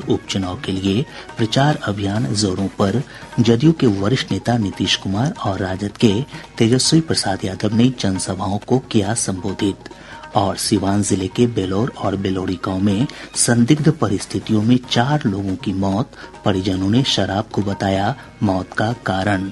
उपचुनाव के लिए प्रचार अभियान जोरों पर। जदयू के वरिष्ठ नेता नीतीश कुमार और राजद के तेजस्वी प्रसाद यादव ने जनसभाओं को किया संबोधित। और सीवान जिले के बेलोर और बेलोरी गांव में संदिग्ध परिस्थितियों में 4 लोगों की मौत, परिजनों ने शराब को बताया मौत का कारण।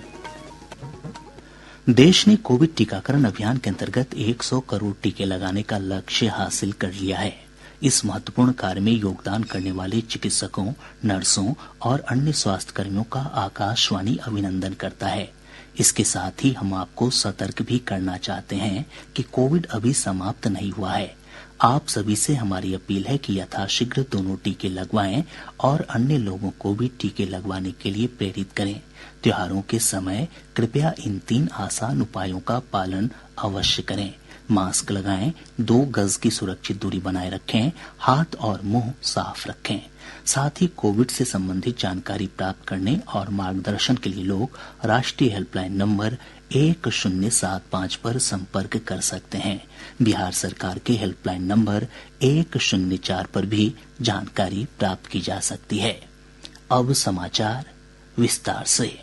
देश ने कोविड टीकाकरण अभियान के अंतर्गत 100 करोड़ टीके लगाने का लक्ष्य हासिल कर लिया है। इस महत्वपूर्ण कार्य में योगदान करने वाले चिकित्सकों, नर्सों और अन्य स्वास्थ्यकर्मियों का आकाशवाणी अभिनंदन करता है। इसके साथ ही हम आपको सतर्क भी करना चाहते हैं कि कोविड अभी समाप्त नहीं हुआ है। आप सभी से हमारी अपील है कि यथाशीघ्र दोनों टीके लगवाएं और अन्य लोगों को भी टीके लगवाने के लिए प्रेरित करें। त्योहारों के समय कृपया इन 3 आसान उपायों का पालन अवश्य करें। मास्क लगाएं, 2 गज की सुरक्षित दूरी बनाए रखें, हाथ और मुंह साफ रखें। साथ ही कोविड से संबंधित जानकारी प्राप्त करने और मार्गदर्शन के लिए लोग राष्ट्रीय हेल्पलाइन नंबर 1075 पर संपर्क कर सकते हैं। बिहार सरकार के हेल्पलाइन नंबर 104 पर भी जानकारी प्राप्त की जा सकती है। अब समाचार विस्तार से।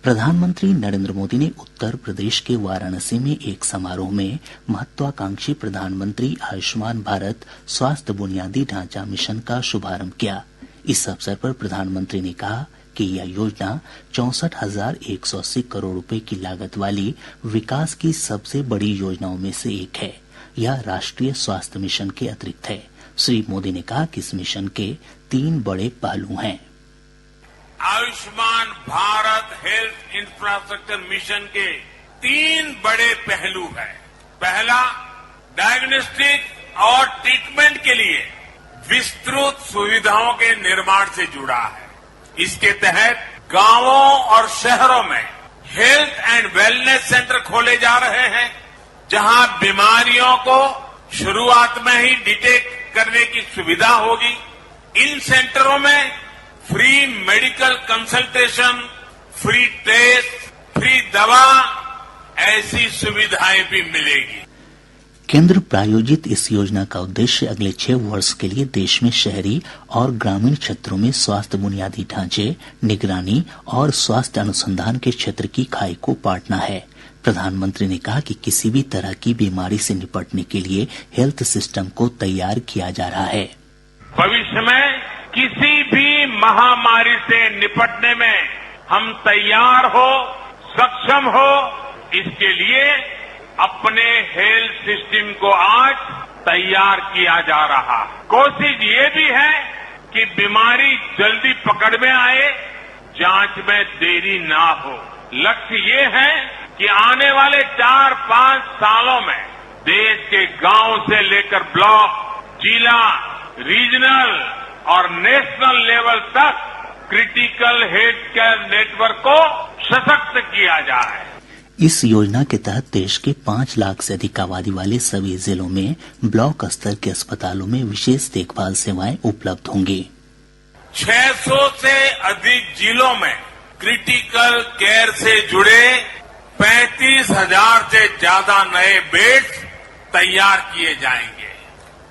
प्रधानमंत्री नरेंद्र मोदी ने उत्तर प्रदेश के वाराणसी में एक समारोह में महत्वाकांक्षी प्रधानमंत्री आयुष्मान भारत स्वास्थ्य बुनियादी ढांचा मिशन का शुभारंभ किया। इस अवसर पर प्रधानमंत्री ने कहा कि यह योजना 64,180 करोड़ रुपए की लागत वाली विकास की सबसे बड़ी योजनाओं में से एक है। यह राष्ट्रीय स्वास्थ्य मिशन के अतिरिक्त है। श्री मोदी ने कहा कि इस मिशन के 3 बड़े पहलू हैं। Ayushman Bharat health infrastructure mission के 3 बड़े पहलू हैं। पहला, डायग्नोस्टिक और ट्रीटमेंट के लिए विस्तृत सुविधाओं के निर्माण से जुड़ा है। इसके तहत गांवों और शहरों में हेल्थ एंड वेलनेस सेंटर खोले जा रहे हैं, जहां बीमारियों को शुरुआत में ही डिटेक्ट करने की सुविधा होगी। इन सेंटरों में free medical consultation, free test, free दवा, ऐसी सुविधाएं भी मिलेगी। केंद्र प्रायोजित इस योजना का उद्देश्य अगले 6 वर्ष के लिए देश में शहरी और ग्रामीण क्षेत्रों में स्वास्थ्य बुनियादी ढांचे, निगरानी और स्वास्थ्य अनुसंधान के क्षेत्र की खाई को पाटना है। प्रधानमंत्री ने कहा कि किसी भी तरह की बीमारी से निपटने के लिए हेल्थ सिस्टम को तैयार किया जा रहा है। भविष्य में किसी भी महामारी से निपटने में हम तैयार हो, सक्षम हो, इसके लिए अपने हेल्थ सिस्टम को आज तैयार किया जा रहा है। कोशिश ये भी है कि बीमारी जल्दी पकड़ में आए, जांच में देरी ना हो। लक्ष्य ये है कि आने वाले 4-5 सालों में देश के गांव से लेकर ब्लॉक, जिला, रीजनल और नेशनल लेवल तक क्रिटिकल हेल्थ केयर नेटवर्क को सशक्त किया जाए। इस योजना के तहत देश के 5 लाख से अधिक आबादी वाले सभी जिलों में ब्लॉक स्तर के अस्पतालों में विशेष देखभाल सेवाएं उपलब्ध होंगी। 600 से अधिक जिलों में क्रिटिकल केयर से जुड़े 35,000 से ज्यादा नए बेड्स तैयार किए जाएंगे।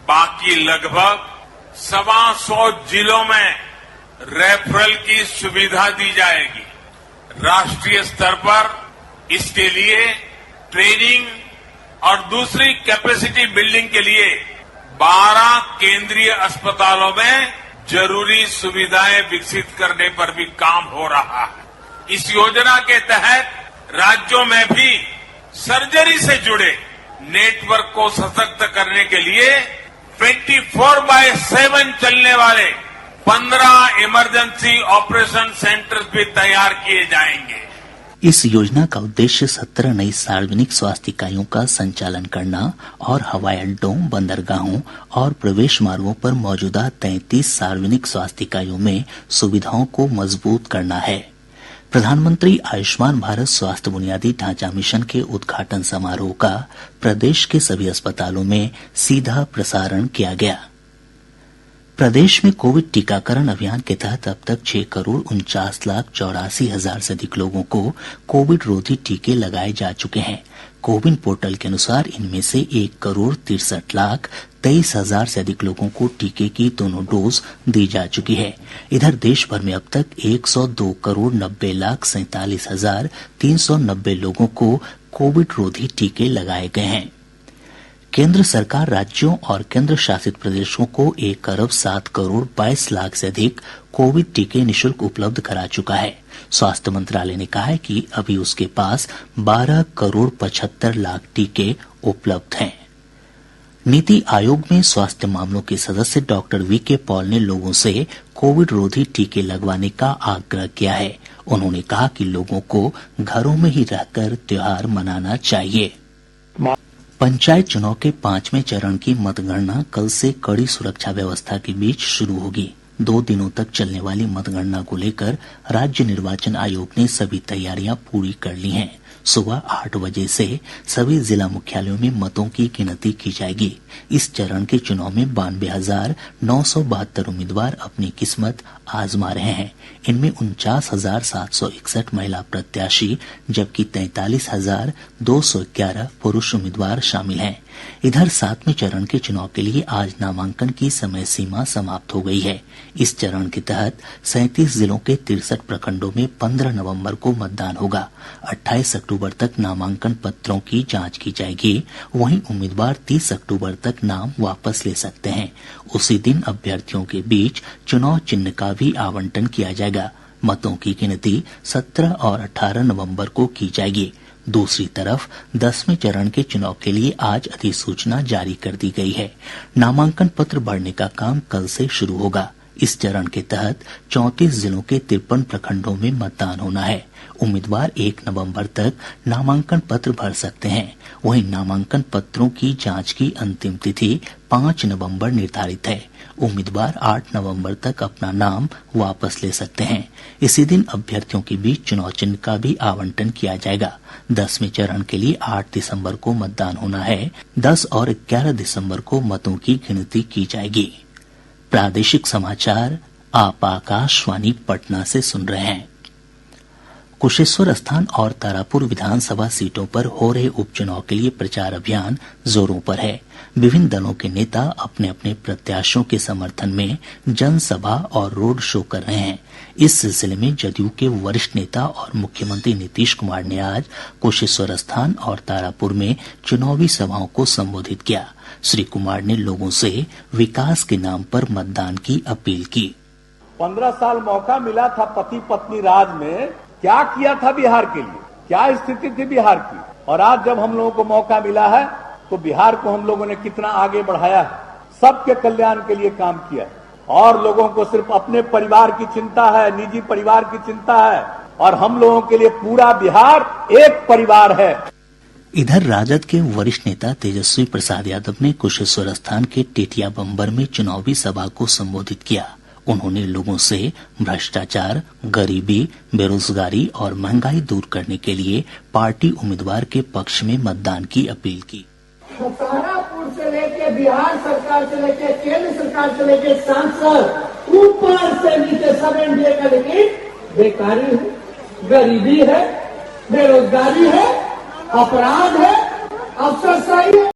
बाकी लगभग 125 जिलों में रेफरल की सुविधा दी जाएगी। राष्ट्रीय स्तर पर इसके लिए ट्रेनिंग और दूसरी कैपेसिटी बिल्डिंग के लिए 12 केंद्रीय अस्पतालों में जरूरी सुविधाएं विकसित करने पर भी काम हो रहा है। इस योजना के तहत राज्यों में भी सर्जरी से जुड़े नेटवर्क को सशक्त करने के लिए 24/7 चलने वाले 15 इमरजेंसी ऑपरेशन सेंटर्स भी तैयार किए जाएंगे। इस योजना का उद्देश्य 17 नई सार्वजनिक स्वास्थ्य इकाइयों का संचालन करना और हवाई अड्डों, बंदरगाहों और प्रवेश मार्गों पर मौजूदा 33 सार्वजनिक स्वास्थ्य इकाइयों में सुविधाओं को मजबूत करना है। प्रधानमंत्री आयुष्मान भारत स्वास्थ्य बुनियादी ढांचा मिशन के उद्घाटन समारोह का प्रदेश के सभी अस्पतालों में सीधा प्रसारण किया गया। प्रदेश में कोविड टीकाकरण अभियान के तहत अब तक 6,49,84,000 से अधिक लोगों को कोविड रोधी टीके लगाए जा चुके हैं। कोविन पोर्टल के अनुसार इनमें से 1,63,13,000 23,000 से अधिक लोगों को टीके की दोनों डोज दी जा चुकी है। इधर देश भर में अब तक 102,90,47,390 लोगों को कोविड रोधी टीके लगाए गए हैं। केंद्र सरकार राज्यों और केंद्र शासित प्रदेशों को 1,07,22,00,000 से अधिक कोविड टीके निःशुल्क उपलब्ध करा चुका है। स्वास्थ्य मंत्रालय ने कहा है कि अभी उसके पास 12,75,00,000 टीके उपलब्ध हैं। नीति आयोग में स्वास्थ्य मामलों के सदस्य डॉक्टर वीके पॉल ने लोगों से कोविड रोधी टीके लगवाने का आग्रह किया है। उन्होंने कहा कि लोगों को घरों में ही रहकर त्योहार मनाना चाहिए। पंचायत चुनाव के 5वें चरण की मतगणना कल से कड़ी सुरक्षा व्यवस्था के बीच शुरू होगी। 2 दिनों तक चलने वाली मतगणना को लेकर राज्य निर्वाचन आयोग ने सभी तैयारियां पूरी कर ली हैं। सुबह 8 बजे से सभी जिला मुख्यालयों में मतों की गिनती की जाएगी। इस चरण के चुनाव में 92,972 उम्मीदवार अपनी किस्मत आजमा रहे हैं। इनमें 49,761 महिला प्रत्याशी जबकि 43,211 पुरुष उम्मीदवार शामिल हैं। इधर 7वें चरण के चुनाव के लिए आज नामांकन की समय सीमा समाप्त हो गई है। इस चरण के तहत 37 जिलों के 63 प्रखंडों में 15 नवंबर को मतदान होगा। 28 अक्टूबर तक नामांकन पत्रों की जांच की जाएगी। वहीं उम्मीदवार 30 अक्टूबर तक नाम वापस ले सकते हैं। उसी दिन अभ्यर्थियों के बीच चुनाव चिन्ह का भी आवंटन किया जाएगा। मतों की गिनती 17 और 18 नवंबर को की जाएगी। दूसरी तरफ 10वें चरण के चुनाव के लिए आज अधिसूचना जारी कर दी गई है। नामांकन पत्र भरने का काम कल से शुरू होगा। इस चरण के तहत 34 जिलों के 53 प्रखंडों में मतदान होना है। उम्मीदवार 1 नवंबर तक नामांकन पत्र भर सकते हैं। वहीं नामांकन पत्रों की जांच की अंतिम तिथि 5 नवंबर निर्धारित है। उम्मीदवार 8 नवंबर तक अपना नाम वापस ले सकते हैं। इसी दिन अभ्यर्थियों के बीच चुनाव चिन्ह का भी आवंटन किया जाएगा। 10वें चरण के लिए 8 दिसंबर को मतदान होना है। 10 और 11 दिसंबर को मतों की गिनती की जाएगी। प्रादेशिक समाचार आप आकाशवाणी पटना से सुन रहे हैं। कुशेश्वर स्थान और तारापुर विधानसभा सीटों पर हो रहे उपचुनाव के लिए प्रचार अभियान जोरों पर है। विभिन्न दलों के नेता अपने अपने प्रत्याशियों के समर्थन में जनसभा और रोड शो कर रहे हैं। इस सिलसिले में जदयू के वरिष्ठ नेता और मुख्यमंत्री नीतीश कुमार ने आज कुशेश्वर स्थान और तारापुर में चुनावी सभाओं को संबोधित किया। श्री कुमार ने लोगों से विकास के नाम पर मतदान की अपील की। 15 साल मौका मिला था पति पत्नी राज में, क्या किया था बिहार के लिए, क्या स्थिति थी बिहार की, और आज जब हम लोगों को मौका मिला है तो बिहार को हम लोगों ने कितना आगे बढ़ाया है। सबके कल्याण के लिए काम किया है और लोगों को सिर्फ अपने परिवार की चिंता है, निजी परिवार की चिंता है, और हम लोगों के लिए पूरा बिहार एक परिवार है। इधर राजद के वरिष्ठ नेता तेजस्वी प्रसाद यादव ने कुशेश्वर स्थान के टेटिया बम्बर में चुनावी सभा को संबोधित किया। उन्होंने लोगों से भ्रष्टाचार, गरीबी, बेरोजगारी और महंगाई दूर करने के लिए पार्टी उम्मीदवार के पक्ष में मतदान की अपील की। तारापुर से लेके बिहार सरकार से लेके केंद्र सरकार से लेके सांसद ऊपर से नीचे सब एनडीए का, लेकिन बेकारी है, गरीबी है, बेरोजगारी है, अपराध है, अफसरशाही है।